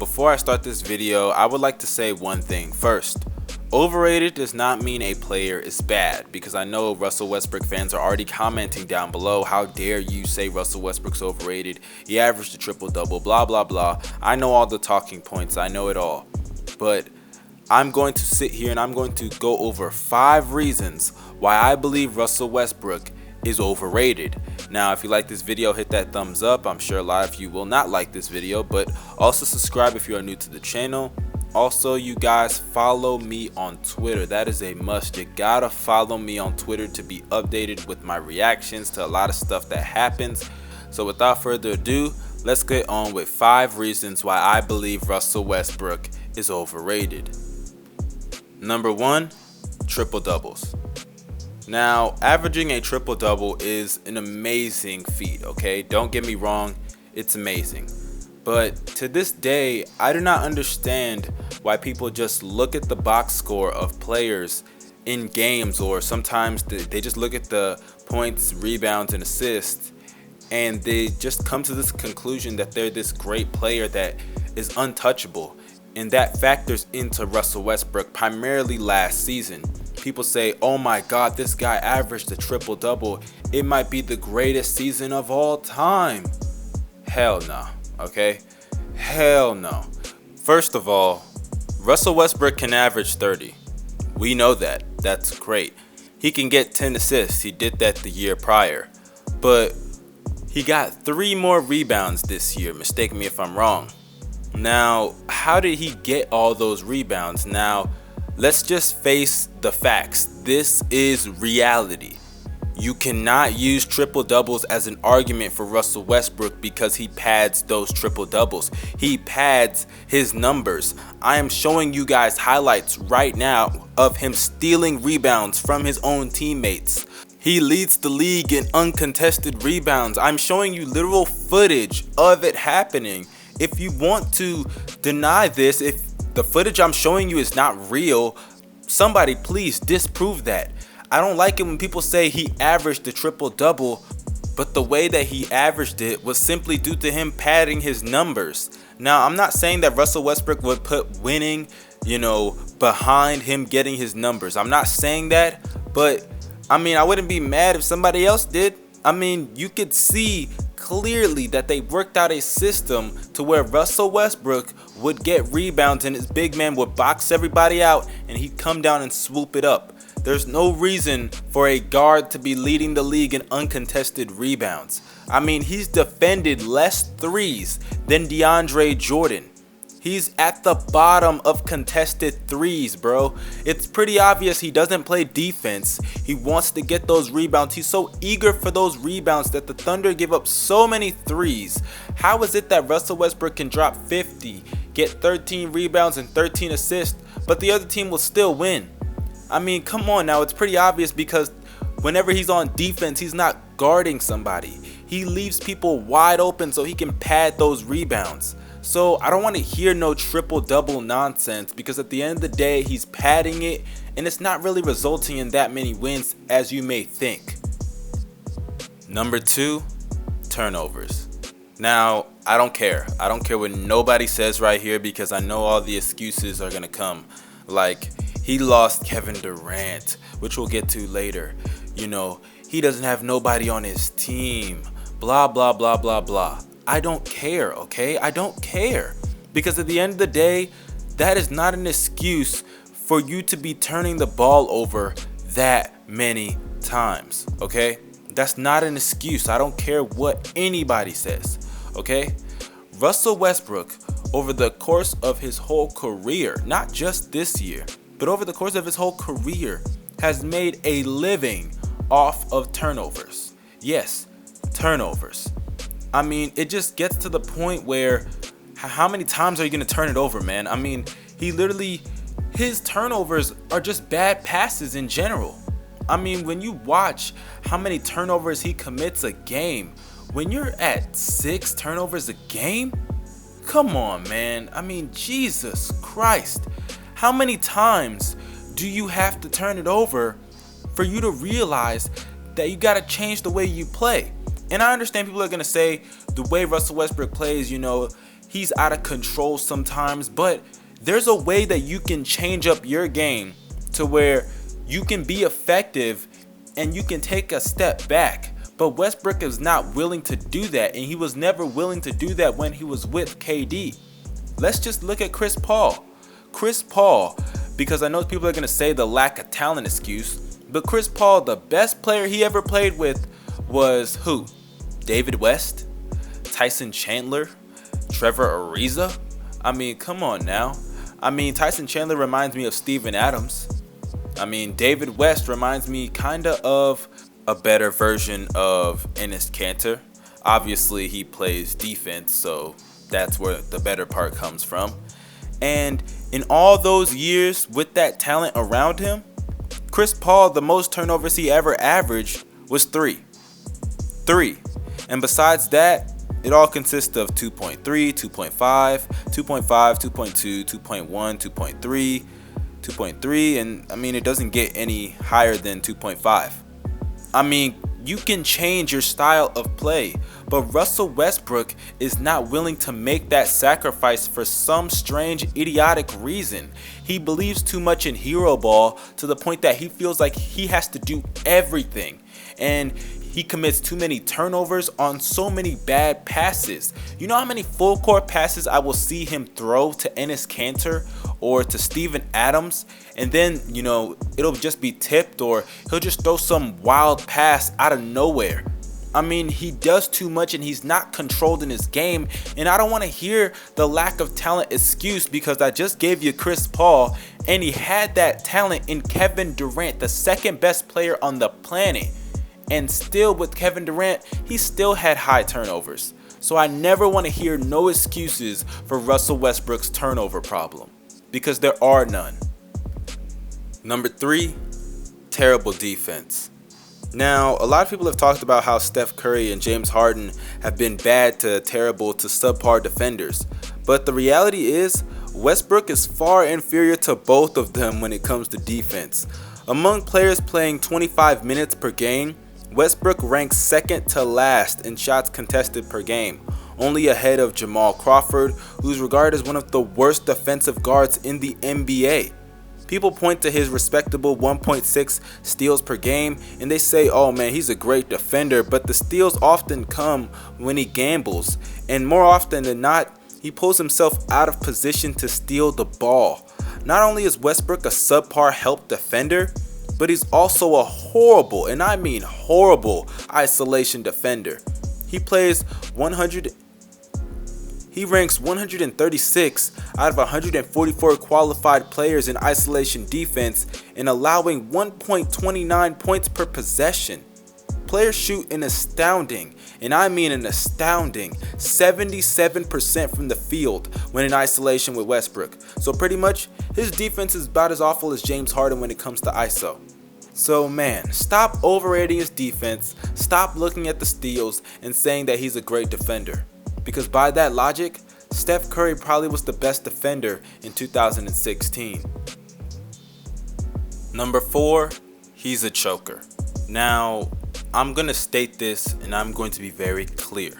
before I start this video, I would like to say one thing. First, overrated does not mean a player is bad, because I know Russell Westbrook fans are already commenting down below, how dare you say Russell Westbrook's overrated, he averaged a triple-double, blah blah blah. I know all the talking points, I know it all, but I'm going to sit here and I'm going to go over 5 reasons why I believe Russell Westbrook is overrated. Now, if you like this video, hit that thumbs up. I'm sure a lot of you will not like this video, but also subscribe if you are new to the channel. Also, you guys follow me on Twitter. That is a must. You gotta follow me on Twitter to be updated with my reactions to a lot of stuff that happens. So without further ado, let's get on with 5 reasons why I believe Russell Westbrook is overrated. Number 1, triple doubles. Now, averaging a triple-double is an amazing feat, okay? Don't get me wrong, it's amazing. But to this day, I do not understand why people just look at the box score of players in games, or sometimes they just look at the points, rebounds, and assists, and they just come to this conclusion that they're this great player that is untouchable. And that factors into Russell Westbrook primarily last season. People say, oh my god, this guy averaged a triple-double. It might be the greatest season of all time. Hell no, okay? Hell no. First of all, Russell Westbrook can average 30. We know that. That's great. He can get 10 assists. He did that the year prior. But he got 3 more rebounds this year. Mistake me if I'm wrong. Now, how did he get all those rebounds? Now, let's just face the facts. This is reality. You cannot use triple doubles as an argument for Russell Westbrook because he pads those triple doubles. He pads his numbers. I am showing you guys highlights right now of him stealing rebounds from his own teammates. He leads the league in uncontested rebounds. I'm showing you literal footage of it happening. If you want to deny this, if the footage I'm showing you is not real, somebody please disprove that. I don't like it when people say he averaged the triple-double, but the way that he averaged it was simply due to him padding his numbers. Now, I'm not saying that Russell Westbrook would put winning, behind him getting his numbers. I'm not saying that, but I mean, I wouldn't be mad if somebody else did. I mean, you could see clearly that they worked out a system to where Russell Westbrook would get rebounds and his big man would box everybody out and he'd come down and swoop it up. There's no reason for a guard to be leading the league in uncontested rebounds. I mean, he's defended less threes than DeAndre Jordan. He's at the bottom of contested threes, bro. It's pretty obvious he doesn't play defense. He wants to get those rebounds. He's so eager for those rebounds that the Thunder give up so many threes. How is it that Russell Westbrook can drop 50, get 13 rebounds and 13 assists, but the other team will still win? I mean, come on now. It's pretty obvious because whenever he's on defense, he's not guarding somebody. He leaves people wide open so he can pad those rebounds. So I don't want to hear no triple-double nonsense, because at the end of the day, he's padding it and it's not really resulting in that many wins as you may think. Number 2, turnovers. Now, I don't care. I don't care what nobody says right here, because I know all the excuses are going to come. Like, he lost Kevin Durant, which we'll get to later. He doesn't have nobody on his team. Blah, blah, blah, blah, blah. I don't care, okay? I don't care. Because at the end of the day, that is not an excuse for you to be turning the ball over that many times, okay? That's not an excuse. I don't care what anybody says, okay? Russell Westbrook, over the course of his whole career, not just this year, but over the course of his whole career, has made a living off of turnovers. Yes, turnovers. I mean, it just gets to the point where how many times are you going to turn it over, man? I mean, his turnovers are just bad passes in general. I mean, when you watch how many turnovers he commits a game, when you're at 6 turnovers a game, come on, man. I mean, Jesus Christ. How many times do you have to turn it over for you to realize that you got to change the way you play? And I understand people are going to say the way Russell Westbrook plays, he's out of control sometimes, but there's a way that you can change up your game to where you can be effective and you can take a step back. But Westbrook is not willing to do that, and he was never willing to do that when he was with KD. Let's just look at Chris Paul. Chris Paul, because I know people are going to say the lack of talent excuse, but Chris Paul, the best player he ever played with was who? David West? Tyson Chandler? Trevor Ariza? I mean, come on now. I mean, Tyson Chandler reminds me of Steven Adams. I mean, David West reminds me kinda of a better version of Enes Kanter. Obviously, he plays defense, so that's where the better part comes from. And in all those years with that talent around him, Chris Paul, the most turnovers he ever averaged was 3. And besides that, it all consists of 2.3, 2.5, 2.5, 2.2, 2.1, 2.3, 2.3, and I mean, it doesn't get any higher than 2.5. I mean, you can change your style of play, but Russell Westbrook is not willing to make that sacrifice for some strange, idiotic reason. He believes too much in hero ball to the point that he feels like he has to do everything, and he commits too many turnovers on so many bad passes. You know how many full court passes I will see him throw to Enes Kanter or to Steven Adams, and then, you know, it'll just be tipped, or he'll just throw some wild pass out of nowhere. I mean, he does too much and he's not controlled in his game, and I don't want to hear the lack of talent excuse, because I just gave you Chris Paul and he had that talent in Kevin Durant, the second best player on the planet. And still with Kevin Durant, he still had high turnovers. So I never want to hear no excuses for Russell Westbrook's turnover problem, because there are none. Number 3, terrible defense. Now, a lot of people have talked about how Steph Curry and James Harden have been bad to terrible to subpar defenders. But the reality is, Westbrook is far inferior to both of them when it comes to defense. Among players playing 25 minutes per game, Westbrook ranks second to last in shots contested per game, only ahead of Jamal Crawford, who's regarded as one of the worst defensive guards in the NBA. People point to his respectable 1.6 steals per game, and they say, oh man, he's a great defender, but the steals often come when he gambles, and more often than not, he pulls himself out of position to steal the ball. Not only is Westbrook a subpar help defender, but he's also a horrible, and I mean horrible, isolation defender. He ranks 136 out of 144 qualified players in isolation defense and allowing 1.29 points per possession. Players shoot an astounding, and I mean an astounding, 77% from the field when in isolation with Westbrook. So pretty much, his defense is about as awful as James Harden when it comes to ISO. So man, stop overrating his defense, stop looking at the steals and saying that he's a great defender. Because by that logic, Steph Curry probably was the best defender in 2016. Number 4, he's a choker. Now, I'm going to state this and I'm going to be very clear.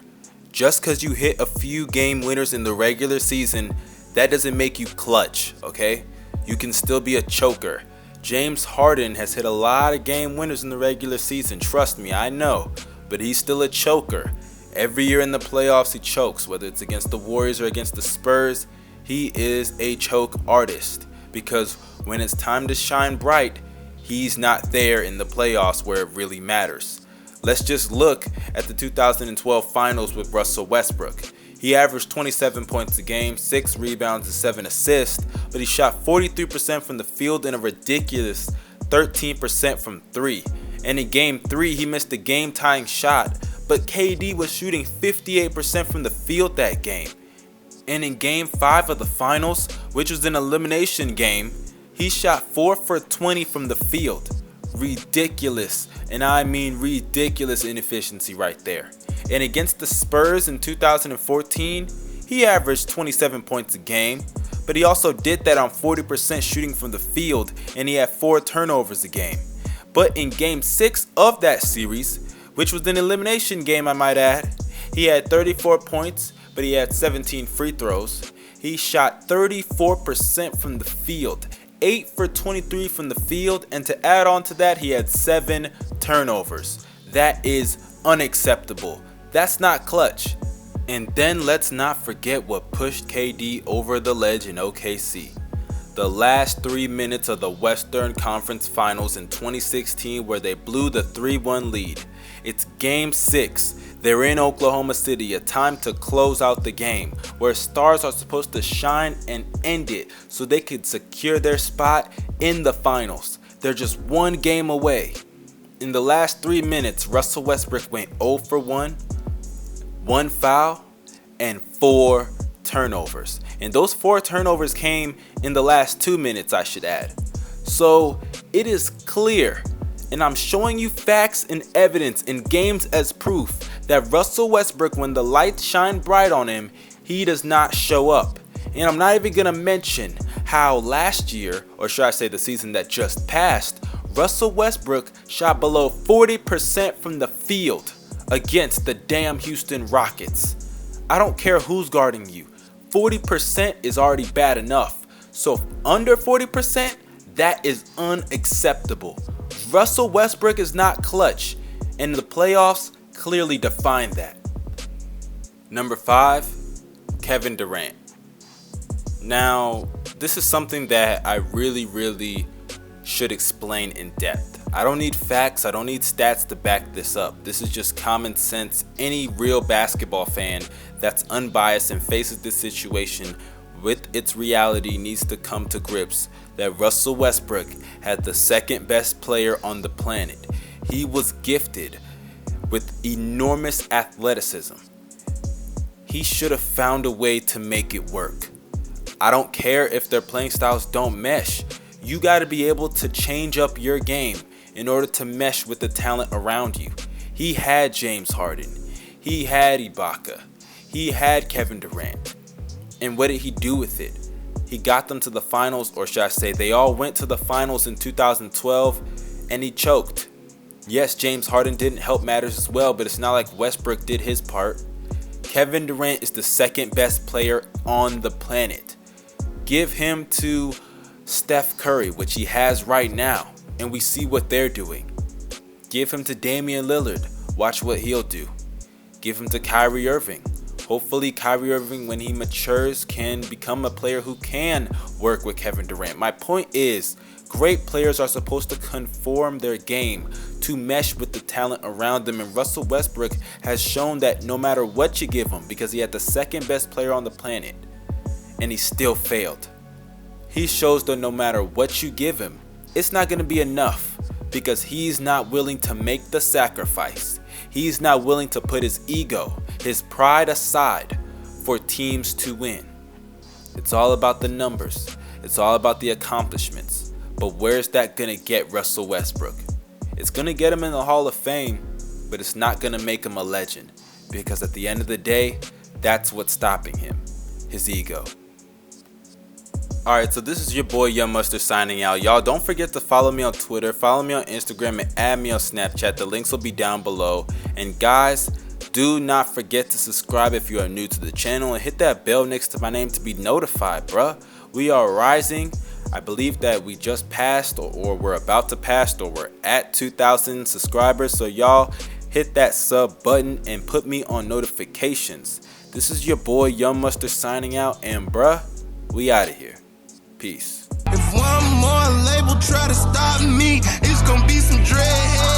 Just because you hit a few game winners in the regular season, that doesn't make you clutch, okay? You can still be a choker. James Harden has hit a lot of game winners in the regular season, trust me, I know, but he's still a choker. Every year in the playoffs he chokes, whether it's against the Warriors or against the Spurs, he is a choke artist, because when it's time to shine bright, he's not there in the playoffs where it really matters. Let's just look at the 2012 finals with Russell Westbrook. He averaged 27 points a game, 6 rebounds and 7 assists, but he shot 43% from the field and a ridiculous 13% from 3. And in game 3, he missed a game-tying shot, but KD was shooting 58% from the field that game. And in game 5 of the finals, which was an elimination game, he shot 4 for 20 from the field. Ridiculous, and I mean ridiculous inefficiency right there. And against the Spurs in 2014, he averaged 27 points a game, but he also did that on 40% shooting from the field, and he had 4 turnovers a game. But in game 6 of that series, which was an elimination game I might add, he had 34 points, but he had 17 free throws. He shot 34% from the field, 8 for 23 from the field, and to add on to that, he had 7 turnovers. That is unacceptable. That's not clutch. And then let's not forget what pushed KD over the ledge in OKC. The last 3 minutes of the Western Conference Finals in 2016 where they blew the 3-1 lead. It's Game 6. They're in Oklahoma City, a time to close out the game, where stars are supposed to shine and end it so they could secure their spot in the finals. They're just one game away. In the last 3 minutes, Russell Westbrook went 0 for 1, 1 foul, and 4 turnovers. And those 4 turnovers came in the last 2 minutes, I should add. So it is clear, and I'm showing you facts and evidence in games as proof, that Russell Westbrook, when the lights shine bright on him, he does not show up. And I'm not even going to mention how last year, or should I say the season that just passed, Russell Westbrook shot below 40% from the field against the damn Houston Rockets. I don't care who's guarding you. 40% is already bad enough. So under 40%, that is unacceptable. Russell Westbrook is not clutch, and the playoffs clearly define that. Number 5, Kevin Durant. Now, this is something that I really should explain in depth. I don't need facts, I don't need stats to back this up. This is just common sense. Any real basketball fan that's unbiased and faces this situation with its reality needs to come to grips that Russell Westbrook had the second best player on the planet. He was gifted with enormous athleticism. He should have found a way to make it work. I don't care if their playing styles don't mesh. You got to be able to change up your game in order to mesh with the talent around you. He had James Harden. He had Ibaka. He had Kevin Durant. And what did he do with it? He got them to the finals, or should I say they all went to the finals in 2012, and he choked. Yes, James Harden didn't help matters as well, but it's not like Westbrook did his part. Kevin Durant is the second best player on the planet. Give him to Steph Curry, which he has right now, and we see what they're doing. Give him to Damian Lillard. Watch what he'll do. Give him to Kyrie Irving. Hopefully Kyrie Irving, when he matures, can become a player who can work with Kevin Durant. My point is, great players are supposed to conform their game to mesh with the talent around them, and Russell Westbrook has shown that no matter what you give him, because he had the second best player on the planet, and he still failed. He shows that no matter what you give him, it's not going to be enough, because he's not willing to make the sacrifice. He's not willing to put his ego, his pride aside for teams to win. It's all about the numbers. It's all about the accomplishments. But where's that going to get Russell Westbrook? It's going to get him in the Hall of Fame, but it's not going to make him a legend, because at the end of the day, that's what's stopping him, his ego. Alright, so this is your boy Young Mustard signing out. Y'all don't forget to follow me on Twitter, follow me on Instagram, and add me on Snapchat. The links will be down below. And guys, do not forget to subscribe if you are new to the channel, and hit that bell next to my name to be notified, bruh. We are rising. I believe that we just passed, or we're about to pass, or we're at 2,000 subscribers. So y'all hit that sub button and put me on notifications. This is your boy Young Mustard signing out, and bruh, we out of here. Peace. If one more label try to stop me, it's gonna be some dread.